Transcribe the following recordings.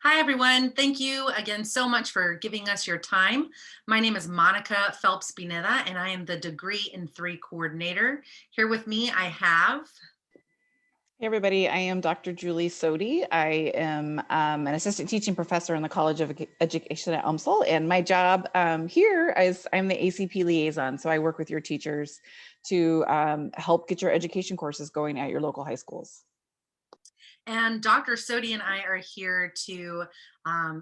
Hi, everyone. Thank you again so much for giving us your time. My name is Monica Phelps Pineda, and I am the Degree in 3 coordinator. Here with me, I have. Hey everybody, I am Dr. Julie Sodi. I am an assistant teaching professor in the College of Education at UMSL, and my job here is I'm the ACP liaison. So I work with your teachers to help get your education courses going at your local high schools. And Dr. Sodi and I are here to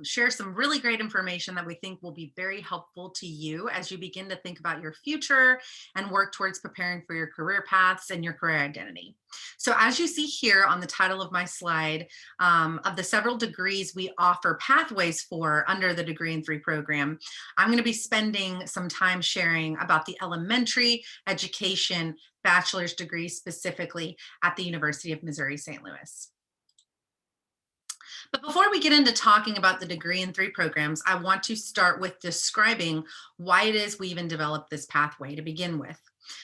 share some really great information that we think will be very helpful to you as you begin to think about your future and work towards preparing for your career paths and your career identity. So as you see here on the title of my slide, of the several degrees we offer pathways for under the Degree in 3 program, I'm going to be spending some time sharing about the elementary education bachelor's degree specifically at the University of Missouri St. Louis. But before we get into talking about the Degree in 3 programs, I want to start with describing why it is we even developed this pathway to begin with.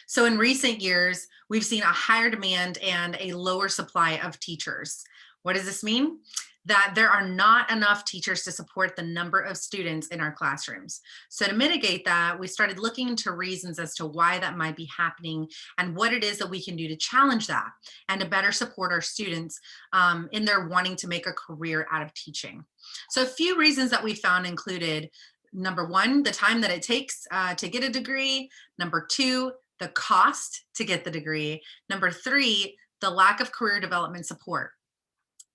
So in recent years, we've seen a higher demand and a lower supply of teachers. What does this mean? That there are not enough teachers to support the number of students in our classrooms. So to mitigate that, we started looking into reasons as to why that might be happening and what it is that we can do to challenge that and to better support our students in their wanting to make a career out of teaching. So a few reasons that we found included number one, the time that it takes to get a degree. Number two, the cost to get the degree. Number three, the lack of career development support.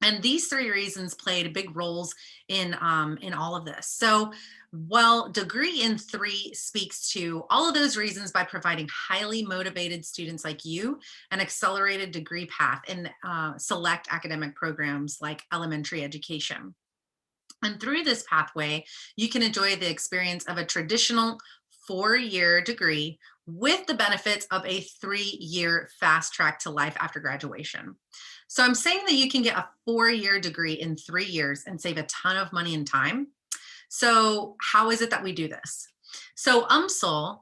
And these three reasons played big roles in all of this. So while Degree in 3 speaks to all of those reasons by providing highly motivated students like you an accelerated degree path in select academic programs like elementary education. And through this pathway, you can enjoy the experience of a traditional 4-year degree with the benefits of a 3-year fast track to life after graduation. So I'm saying that you can get a 4-year degree in 3 years and save a ton of money and time. So how is it that we do this? So UMSL,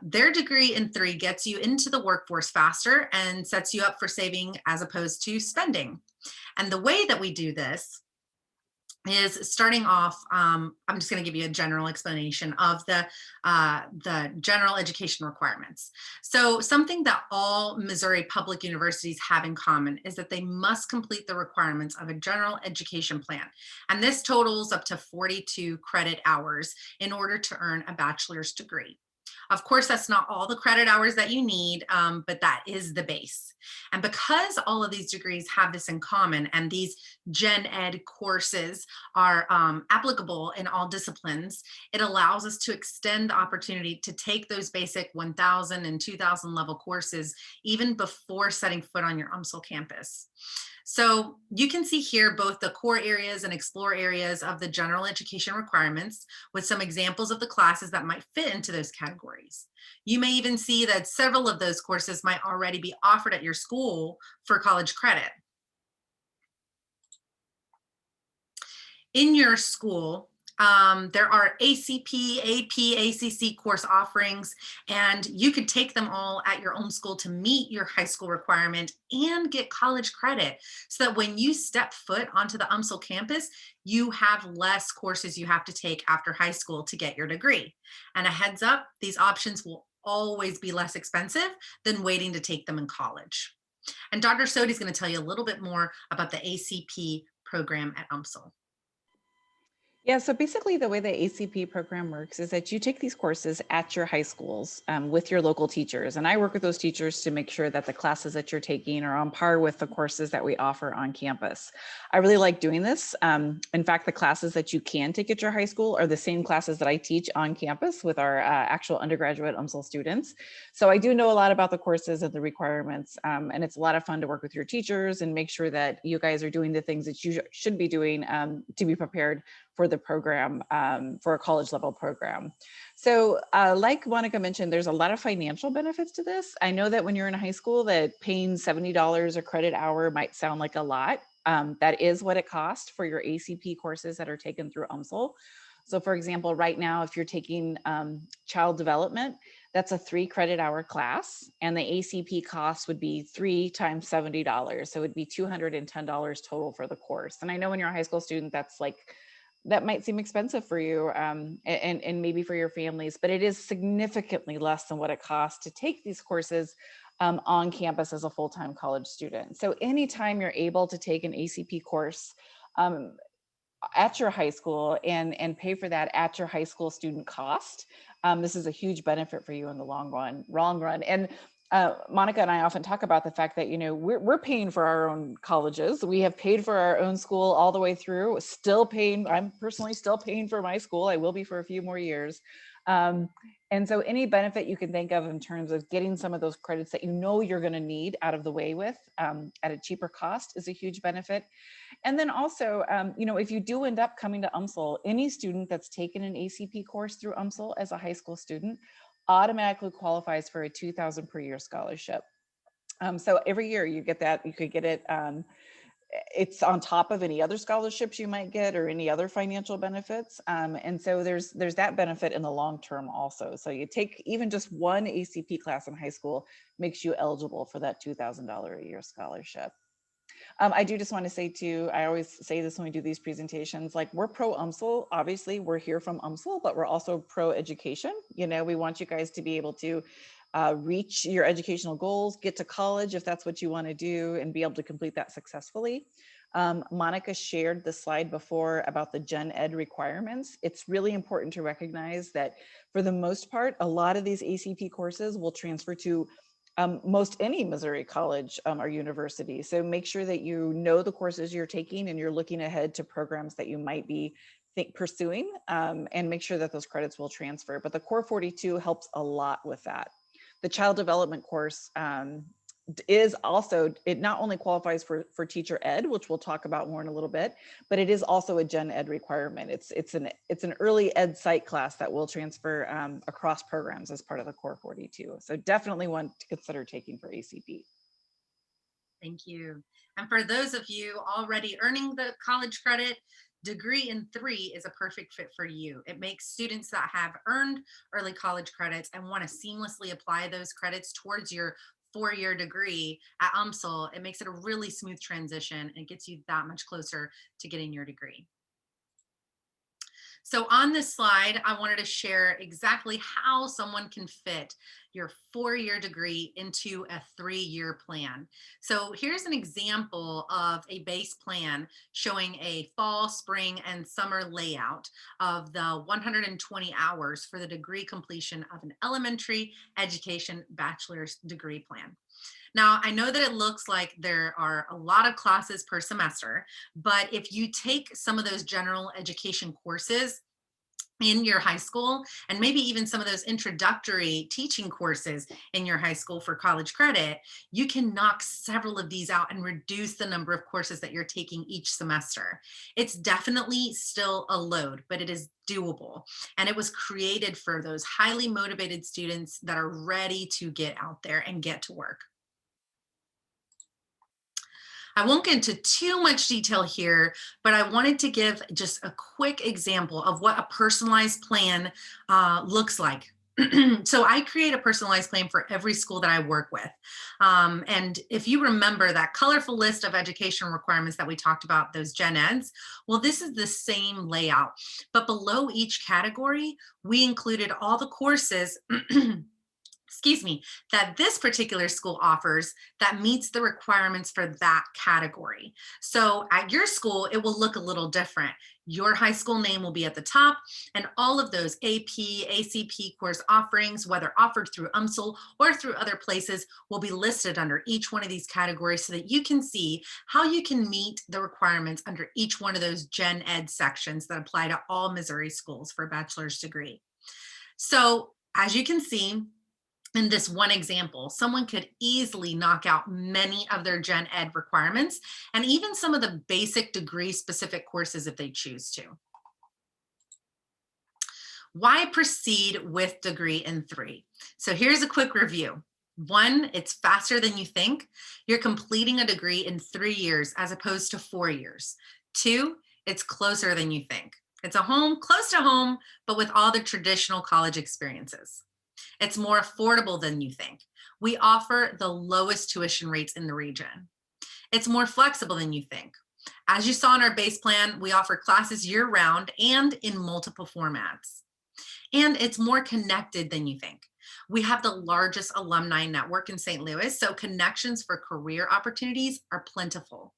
their Degree in 3 gets you into the workforce faster and sets you up for saving as opposed to spending. And the way that we do this is starting off. I'm just going to give you a general explanation of the general education requirements. So something that all Missouri public universities have in common is that they must complete the requirements of a general education plan, and this totals up to 42 credit hours in order to earn a bachelor's degree. Of course, that's not all the credit hours that you need, but that is the base. And because all of these degrees have this in common, and these gen ed courses are applicable in all disciplines, it allows us to extend the opportunity to take those basic 1,000 and 2,000 level courses even before setting foot on your UMSL campus. So you can see here both the core areas and explore areas of the general education requirements with some examples of the classes that might fit into those categories. You may even see that several of those courses might already be offered at your school for college credit. In your school, there are ACP, AP, ACC course offerings, and you could take them all at your own school to meet your high school requirement and get college credit so that when you step foot onto the UMSL campus, you have less courses you have to take after high school to get your degree. And a heads up, these options will always be less expensive than waiting to take them in college. And Dr. Sodi is going to tell you a little bit more about the ACP program at UMSL. Yeah, so basically the way the ACP program works is that you take these courses at your high schools with your local teachers. And I work with those teachers to make sure that the classes that you're taking are on par with the courses that we offer on campus. I really like doing this. In fact, the classes that you can take at your high school are the same classes that I teach on campus with our actual undergraduate UMSL students. So I do know a lot about the courses and the requirements. And it's a lot of fun to work with your teachers and make sure that you guys are doing the things that you should be doing to be prepared for the program, for a college level program. So like Monica mentioned, there's a lot of financial benefits to this. I know that when you're in high school that paying $70 a credit hour might sound like a lot. That is what it costs for your ACP courses that are taken through UMSL. So for example, right now, if you're taking child development, That's a 3 credit hour class, and the ACP cost would be 3 times $70. So it'd be $210 total for the course. And I know when you're a high school student, that's like, that might seem expensive for you, and maybe for your families, but it is significantly less than what it costs to take these courses on campus as a full-time college student. So anytime you're able to take an ACP course um, at your high school and pay for that at your high school student cost, this is a huge benefit for you in the long run. And Monica and I often talk about the fact that, you know, we're paying for our own colleges. We have paid for our own school all the way through, still paying. I'm personally still paying for my school. I will be for a few more years. Um, and so any benefit you can think of in terms of getting some of those credits that you know you're going to need out of the way with at a cheaper cost is a huge benefit. And then also, you know, if you do end up coming to UMSL, any student that's taken an ACP course through UMSL as a high school student automatically qualifies for a 2,000 per year scholarship. So every year you get that, you could get it. It's on top of any other scholarships you might get or any other financial benefits. And so there's that benefit in the long term also. So you take even just one ACP class in high school makes you eligible for that $2,000 a year scholarship. I do just want to say too, I always say this when we do these presentations, like we're pro UMSL, obviously we're here from UMSL, but we're also pro education. You know, we want you guys to be able to reach your educational goals, get to college if that's what you want to do, and be able to complete that successfully. Monica shared the slide before about the gen ed requirements. It's really important to recognize that for the most part, a lot of these ACP courses will transfer to most any Missouri college or university. So make sure that you know the courses you're taking and you're looking ahead to programs that you might be pursuing, and make sure that those credits will transfer. But the Core 42 helps a lot with that. The child development course is also, it not only qualifies for teacher ed, which we'll talk about more in a little bit, but it is also a gen ed requirement. It's an early ed psych class that will transfer across programs as part of the Core 42. So definitely one to consider taking for ACP. Thank you. And for those of you already earning the college credit, Degree in 3 is a perfect fit for you. It makes students that have earned early college credits and want to seamlessly apply those credits towards your 4-year degree at UMSL. It makes it a really smooth transition and gets you that much closer to getting your degree. So on this slide, I wanted to share exactly how someone can fit your 4-year degree into a 3-year plan. So here's an example of a base plan showing a fall, spring, and summer layout of the 120 hours for the degree completion of an elementary education bachelor's degree plan. Now, I know that it looks like there are a lot of classes per semester, but if you take some of those general education courses in your high school, and maybe even some of those introductory teaching courses in your high school for college credit, you can knock several of these out and reduce the number of courses that you're taking each semester. It's definitely still a load, but it is doable. And it was created for those highly motivated students that are ready to get out there and get to work. I won't get into too much detail here, but I wanted to give just a quick example of what a personalized plan looks like. So I create a personalized plan for every school that I work with. And if you remember that colorful list of education requirements that we talked about, those gen eds, well, this is the same layout. But below each category, we included all the courses excuse me, that this particular school offers that meets the requirements for that category. So at your school, it will look a little different. Your high school name will be at the top, and all of those AP, ACP course offerings, whether offered through UMSL or through other places, will be listed under each one of these categories so that you can see how you can meet the requirements under each one of those gen ed sections that apply to all Missouri schools for a bachelor's degree. So as you can see, in this one example, someone could easily knock out many of their gen ed requirements and even some of the basic degree specific courses if they choose to. Why proceed with Degree in 3? So here's a quick review. 1, it's faster than you think. You're completing a degree in 3 years as opposed to 4 years. 2, it's closer than you think. It's a home, close to home, but with all the traditional college experiences. It's more affordable than you think. We offer the lowest tuition rates in the region. It's more flexible than you think. As you saw in our base plan, we offer classes year round and in multiple formats. And it's more connected than you think. We have the largest alumni network in St. Louis, so connections for career opportunities are plentiful.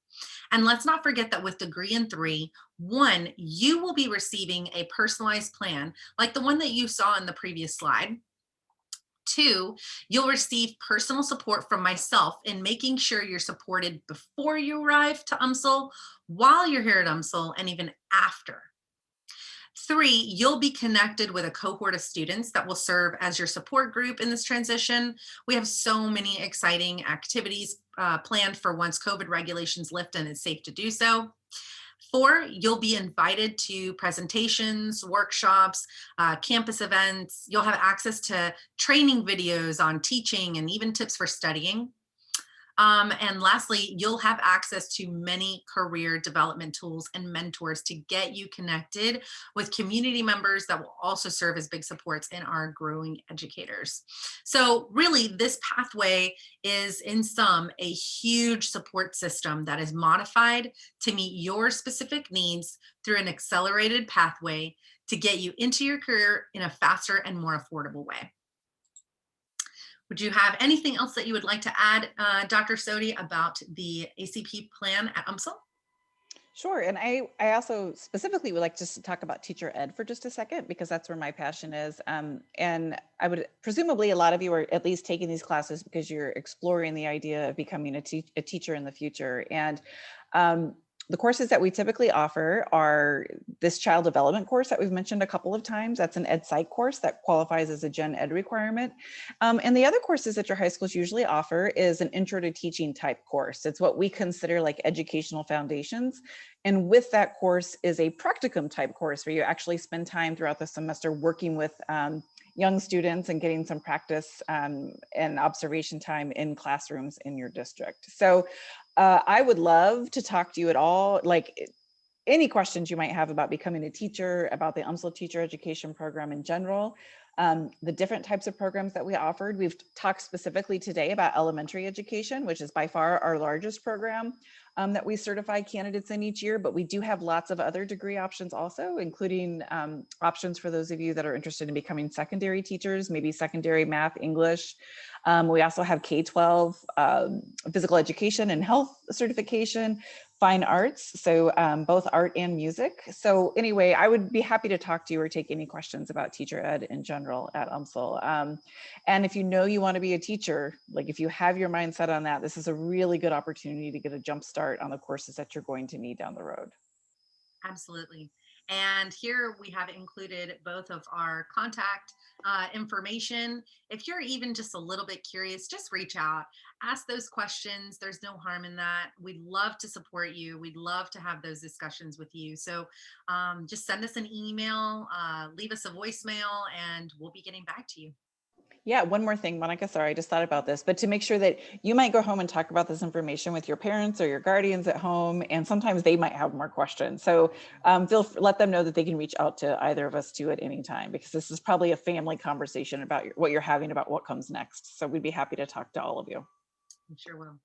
And let's not forget that with Degree in Three, one, you will be receiving a personalized plan like the one that you saw in the previous slide. Two, you'll receive personal support from myself in making sure you're supported before you arrive to UMSL, while you're here at UMSL, and even after. Three, you'll be connected with a cohort of students that will serve as your support group in this transition. We have so many exciting activities planned for once COVID regulations lift and it's safe to do so. Four, you'll be invited to presentations, workshops, campus events. You'll have access to training videos on teaching and even tips for studying. And lastly, you'll have access to many career development tools and mentors to get you connected with community members that will also serve as big supports in our growing educators. So really, this pathway is in sum a huge support system that is modified to meet your specific needs through an accelerated pathway to get you into your career in a faster and more affordable way. Would you have anything else that you would like to add, Dr. Sodi, about the ACP plan at UMSL? Sure. And I also specifically would like just to talk about teacher ed for just a second, because that's where my passion is. And I would presumably a lot of you are at least taking these classes because you're exploring the idea of becoming a teacher in the future. And the courses that we typically offer are this child development course that we've mentioned a couple of times. That's an ed psych course that qualifies as a gen ed requirement. And the other courses that your high schools usually offer is an intro to teaching type course. It's what we consider like educational foundations. And with that course is a practicum type course where you actually spend time throughout the semester working with young students and getting some practice and observation time in classrooms in your district. So I would love to talk to you at all, like any questions you might have about becoming a teacher, about the UMSL teacher education program in general, the different types of programs that we offered. We've talked specifically today about elementary education, which is by far our largest program that we certify candidates in each year, but we do have lots of other degree options also, including options for those of you that are interested in becoming secondary teachers, maybe secondary math, English. We also have K-12 physical education and health certification, fine arts, so both art and music. So anyway, I would be happy to talk to you or take any questions about teacher ed in general at UMSL. And if you know you want to be a teacher, like if you have your mind set on that, this is a really good opportunity to get a jump start on the courses that you're going to need down the road. Absolutely. And here we have included both of our contact information. If you're even just a little bit curious, just reach out, ask those questions. There's no harm in that. We'd love to support you. We'd love to have those discussions with you. So just send us an email, leave us a voicemail, and we'll be getting back to you. Yeah, one more thing, Monica, sorry, I just thought about this, but to make sure that you might go home and talk about this information with your parents or your guardians at home, and sometimes they might have more questions. So let them know that they can reach out to either of us too at any time, because this is probably a family conversation about what you're having about what comes next. So we'd be happy to talk to all of you. I sure will.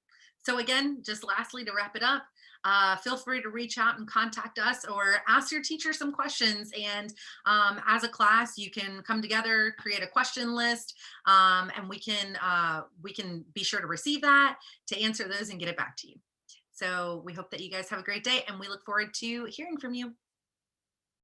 So again, just lastly to wrap it up, feel free to reach out and contact us or ask your teacher some questions. And as a class, you can come together, create a question list, and we can be sure to receive that, to answer those and get it back to you. So we hope that you guys have a great day, and we look forward to hearing from you.